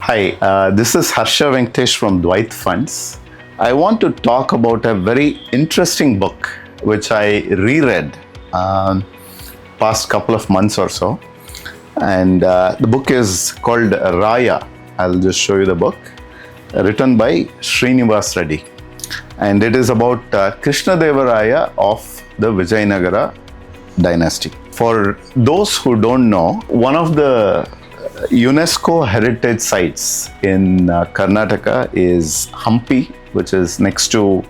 Hi, this is Harsha Venkatesh from Dwaith Funds. I want to talk about a very interesting book which I reread past couple of months or so. And the book is called Raya. I'll just show you the book. Written by Srinivasa Reddy. And it is about Krishnadevaraya of the Vijayanagara dynasty. For those who don't know, one of the UNESCO heritage sites in Karnataka is Hampi, which is next to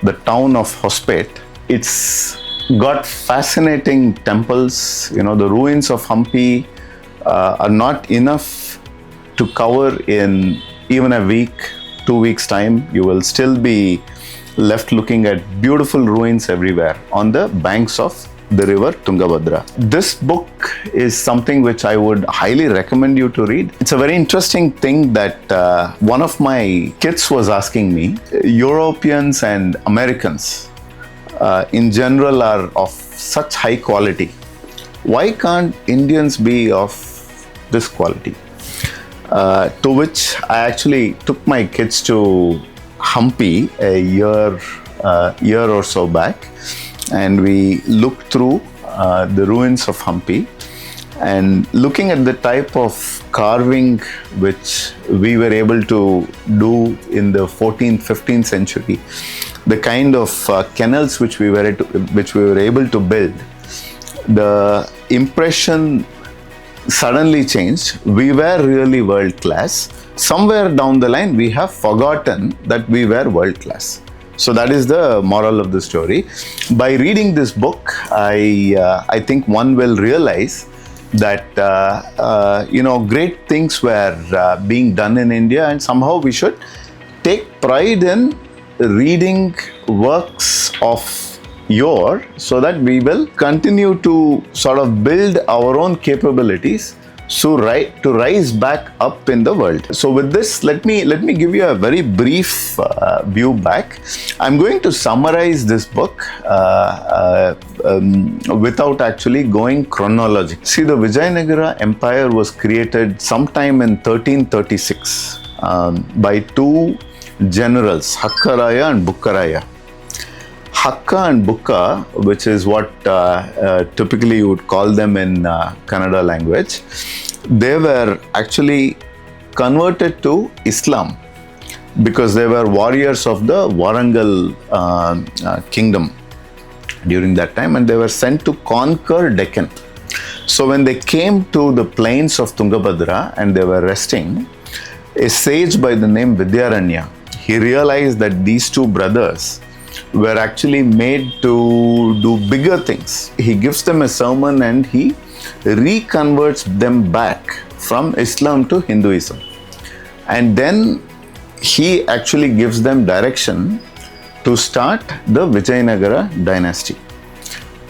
the town of Hospet. It's got fascinating temples. You know, the ruins of Hampi are not enough to cover in even a week, 2 weeks time. You will still be left looking at beautiful ruins everywhere on the banks of the river Tungabhadra. This book is something which I would highly recommend you to read. It's a very interesting thing that one of my kids was asking me. Europeans and Americans in general are of such high quality. Why can't Indians be of this quality? To which I actually took my kids to Hampi a year or so back, and we looked through the ruins of Hampi, and looking at the type of carving which we were able to do in the 14th, 15th century, the kind of canals which we were able to build, the impression suddenly changed. We were really world class. Somewhere down the line, we have forgotten that we were world class. So that is the moral of the story. By reading this book, I think one will realize that great things were being done in India, and somehow we should take pride in reading works of yore, so that we will continue to sort of build our own capabilities to rise back up in the world. So with this, let me give you a very brief view back. I'm going to summarize this book without actually going chronologically. See, the Vijayanagara Empire was created sometime in 1336 by two generals, Raya and Raya. Hakka and Bukka, which is what typically you would call them in Kannada language, they were actually converted to Islam because they were warriors of the Warangal kingdom during that time, and they were sent to conquer Deccan. So when they came to the plains of Tungabhadra and they were resting, a sage by the name Vijayanagara, he realized that these two brothers were actually made to do bigger things. He gives them a sermon and he reconverts them back from Islam to Hinduism. And then he actually gives them direction to start the Vijayanagara dynasty.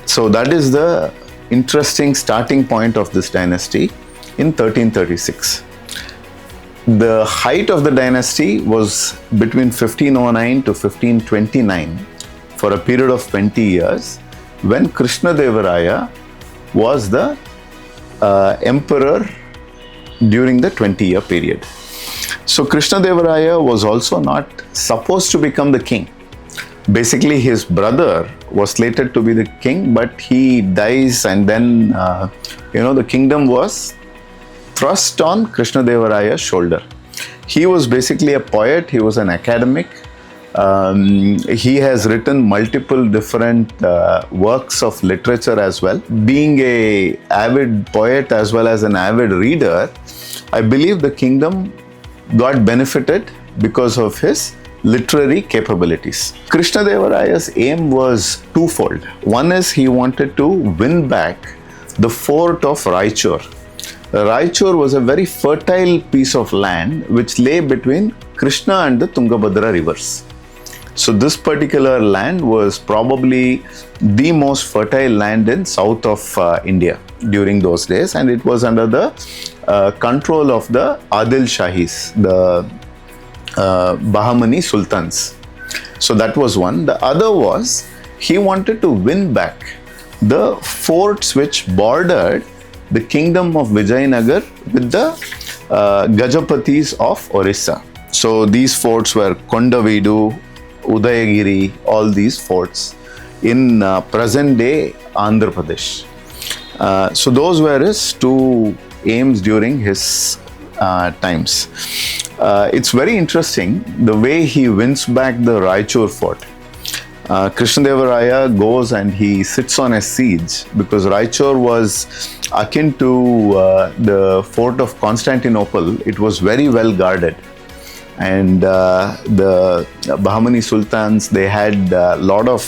So that is the interesting starting point of this dynasty in 1336. The height of the dynasty was between 1509 to 1529 for a period of 20 years, when Krishnadevaraya was the emperor during the 20-year period. So Krishnadevaraya was also not supposed to become the king. Basically, his brother was slated to be the king, but he dies, and then the kingdom was thrust on Krishnadevaraya's shoulder. He was basically a poet. He was an academic. He has written multiple different works of literature as well. Being an avid poet as well as an avid reader, I believe the kingdom got benefited because of his literary capabilities. Krishnadevaraya's aim was twofold. One is he wanted to win back the fort of Raichur. Raichur was a very fertile piece of land which lay between Krishna and the Tungabhadra rivers. So this particular land was probably the most fertile land in south of India during those days, and it was under the control of the Adil Shahis, the Bahmani sultans. So that was one. The other was he wanted to win back the forts which bordered the kingdom of Vijayanagar with the Gajapatis of Orissa. So these forts were Kondavidu, Udayagiri, all these forts in present day Andhra Pradesh. So those were his two aims during his times. It's very interesting the way he wins back the Raichur fort. Krishnadevaraya goes and he sits on a siege because Raichur was akin to the fort of Constantinople. It was very well guarded, and the Bahmani sultans, they had a lot of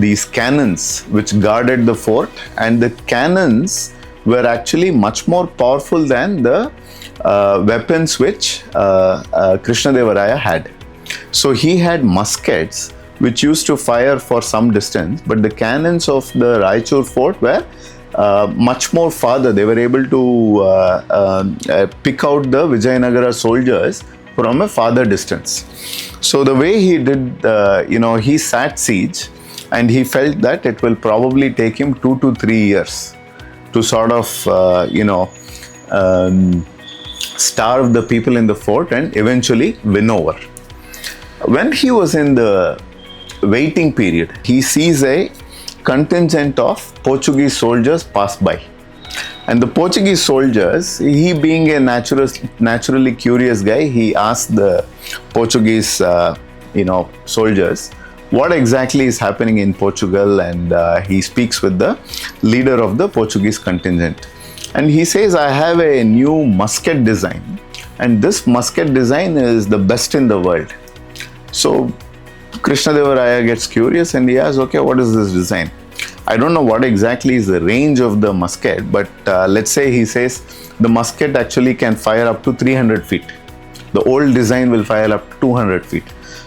these cannons which guarded the fort, and the cannons were actually much more powerful than the weapons which Krishnadevaraya had. So he had muskets which used to fire for some distance, but the cannons of the Raichur fort were much more farther. They were able to pick out the Vijayanagara soldiers from a farther distance. So the way he did, he sat siege, and he felt that it will probably take him 2 to 3 years to sort of, starve the people in the fort and eventually win over. When he was in the waiting period, he sees a contingent of Portuguese soldiers pass by. And the Portuguese soldiers, he being a naturally curious guy, he asked the Portuguese, soldiers, what exactly is happening in Portugal, and he speaks with the leader of the Portuguese contingent. And he says, I have a new musket design, and this musket design is the best in the world. So Krishnadevaraya gets curious and he asks, okay, what is this design? I don't know what exactly is the range of the musket, but let's say he says the musket actually can fire up to 300 feet. The old design will fire up to 200 feet.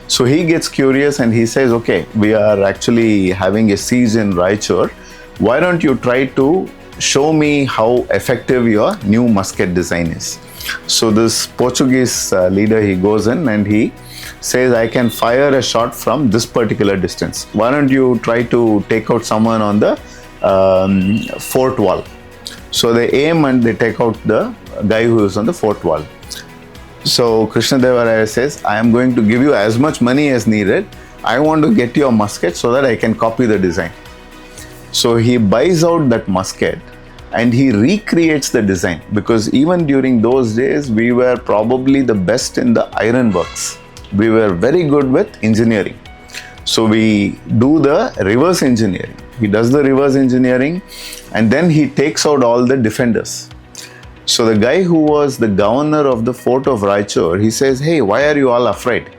So he gets curious and he says, okay, we are actually having a siege in Raichur. Why don't you try to show me how effective your new musket design is? So this Portuguese leader, he goes in and he says, I can fire a shot from this particular distance. Why don't you try to take out someone on the fort wall? So they aim and they take out the guy who is on the fort wall. So Krishnadevaraya says, I am going to give you as much money as needed. I want to get your musket so that I can copy the design. So he buys out that musket and he recreates the design, because even during those days, we were probably the best in the iron works. We were very good with engineering. So we do the reverse engineering. He does the reverse engineering and then he takes out all the defenders. So the guy who was the governor of the fort of Raichur, he says, hey, why are you all afraid?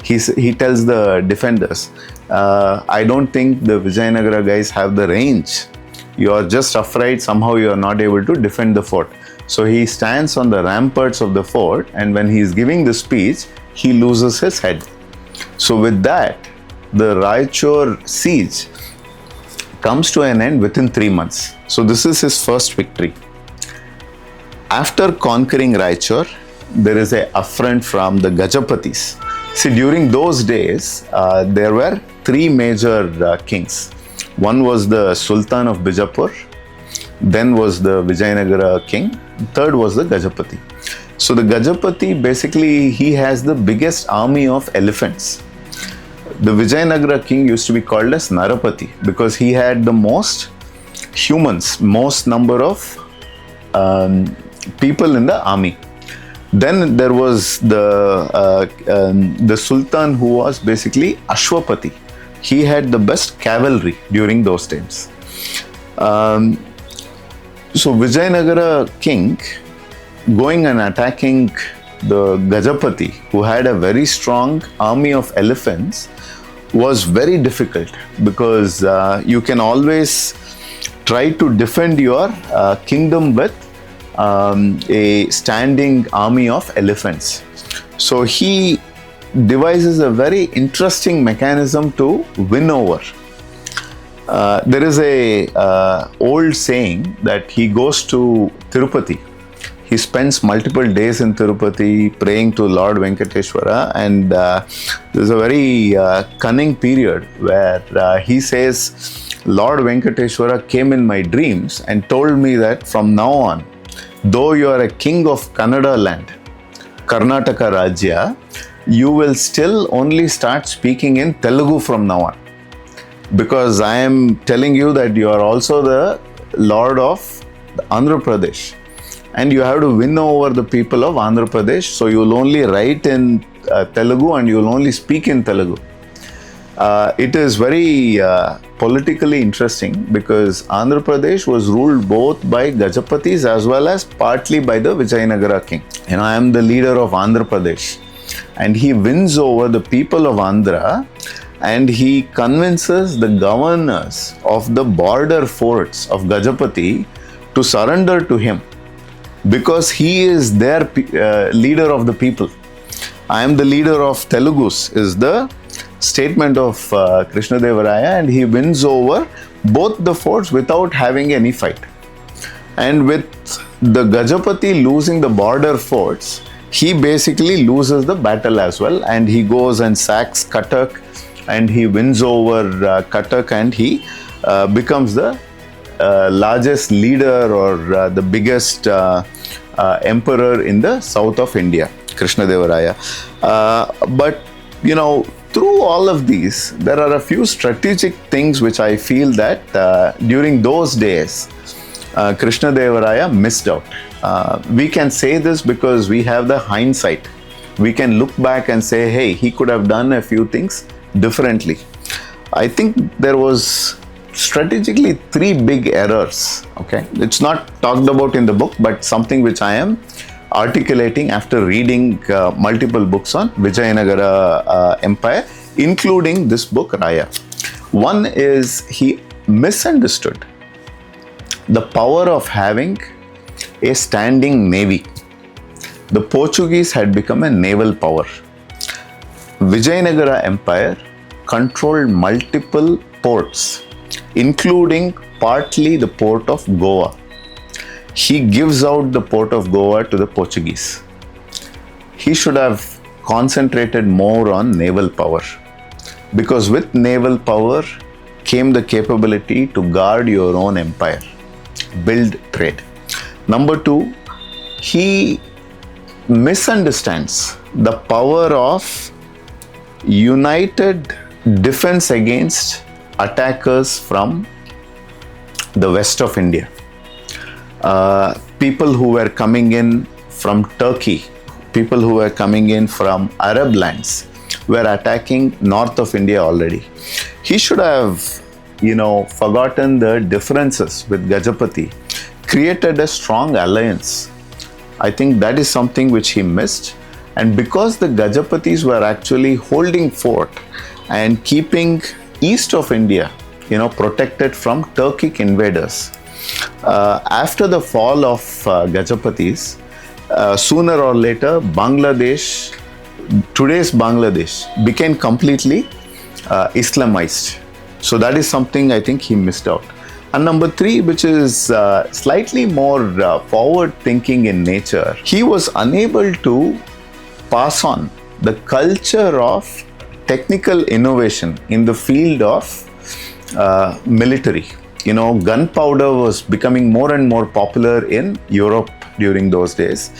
He tells the defenders, I don't think the Vijayanagara guys have the range. You are just afraid, somehow you are not able to defend the fort. So he stands on the ramparts of the fort, and when he is giving the speech, he loses his head. So with that, the Raichur siege comes to an end within 3 months. So this is his first victory. After conquering Raichur, there is an affront from the Gajapatis. See, during those days, there were 3 major kings. One was the Sultan of Bijapur, then was the Vijayanagara king, third was the Gajapati. So the Gajapati, basically, he has the biggest army of elephants. The Vijayanagara king used to be called as Narapati because he had the most humans, most number of people in the army. Then there was the Sultan, who was basically Ashwapati. He had the best cavalry during those times. So Vijayanagara king going and attacking the Gajapati, who had a very strong army of elephants, was very difficult, because you can always try to defend your kingdom with a standing army of elephants. So he devises a very interesting mechanism to win over. There is a old saying that he goes to Tirupati. He spends multiple days in Tirupati praying to Lord Venkateshwara, and there's a very cunning period where he says, Lord Venkateshwara came in my dreams and told me that from now on, Though you are a king of Kannada land, Karnataka Rajya, you will still only start speaking in Telugu from now on. Because I am telling you that you are also the Lord of Andhra Pradesh. And you have to win over the people of Andhra Pradesh. So you will only write in Telugu and you will only speak in Telugu. It is very politically interesting because Andhra Pradesh was ruled both by Gajapatis as well as partly by the Vijayanagara king. I am the leader of Andhra Pradesh. And he wins over the people of Andhra and he convinces the governors of the border forts of Gajapati to surrender to him because he is their leader of the people. I am the leader of Telugus is the statement of Krishnadevaraya, and he wins over both the forts without having any fight. And with the Gajapati losing the border forts, he basically loses the battle as well, and he goes and sacks Cuttack and he wins over Cuttack and he becomes the largest leader or the biggest emperor in the south of India, Krishnadevaraya. But through all of these, there are a few strategic things which I feel that during those days, Krishnadevaraya missed out. We can say this because we have the hindsight. We can look back and say, hey, he could have done a few things differently. I think there was strategically 3 big errors. Okay, it's not talked about in the book, but something which I am articulating after reading multiple books on Vijayanagara Empire, including this book Raya. One is he misunderstood the power of having a standing navy. The Portuguese had become a naval power. Vijayanagara Empire controlled multiple ports, including partly the port of Goa. He gives out the port of Goa to the Portuguese. He should have concentrated more on naval power, because with naval power came the capability to guard your own empire, build trade. Number 2, he misunderstands the power of united defense against attackers from the west of India. People who were coming in from Turkey, people who were coming in from Arab lands were attacking north of India already. He should have, forgotten the differences with Gajapati, created a strong alliance. I think that is something which he missed. And because the Gajapatis were actually holding fort and keeping east of India, protected from Turkic invaders, after the fall of Gajapatis, sooner or later, Bangladesh, today's Bangladesh, became completely Islamized. So that is something I think he missed out. And number 3, which is slightly more forward thinking in nature, he was unable to pass on the culture of technical innovation in the field of military. Gunpowder was becoming more and more popular in Europe during those days.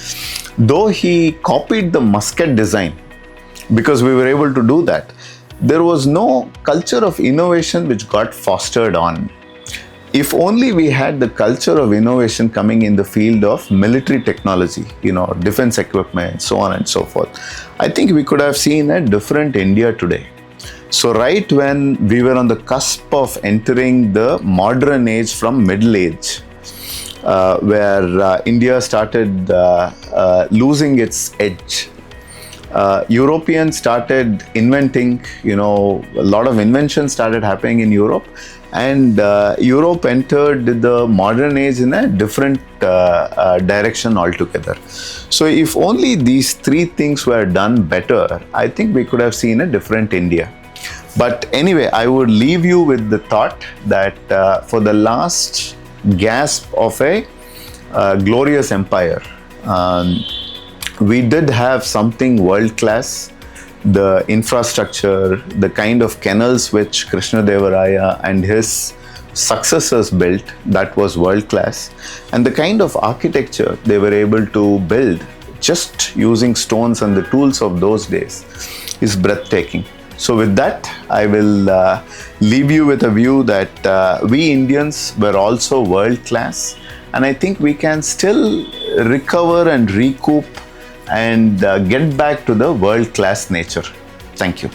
Though he copied the musket design, because we were able to do that, there was no culture of innovation which got fostered on. If only we had the culture of innovation coming in the field of military technology, defense equipment, so on and so forth, I think we could have seen a different India today. So right when we were on the cusp of entering the modern age from Middle Age, where India started losing its edge, Europeans started inventing, a lot of inventions started happening in Europe, and Europe entered the modern age in a different direction altogether. So if only these 3 things were done better, I think we could have seen a different India. But anyway, I would leave you with the thought that for the last gasp of a glorious empire, we did have something world-class. The infrastructure, the kind of canals which Krishnadevaraya and his successors built, that was world class. And the kind of architecture they were able to build just using stones and the tools of those days is breathtaking. So with that, I will leave you with a view that we Indians were also world class, and I think we can still recover and recoup and get back to the world class nature. Thank you.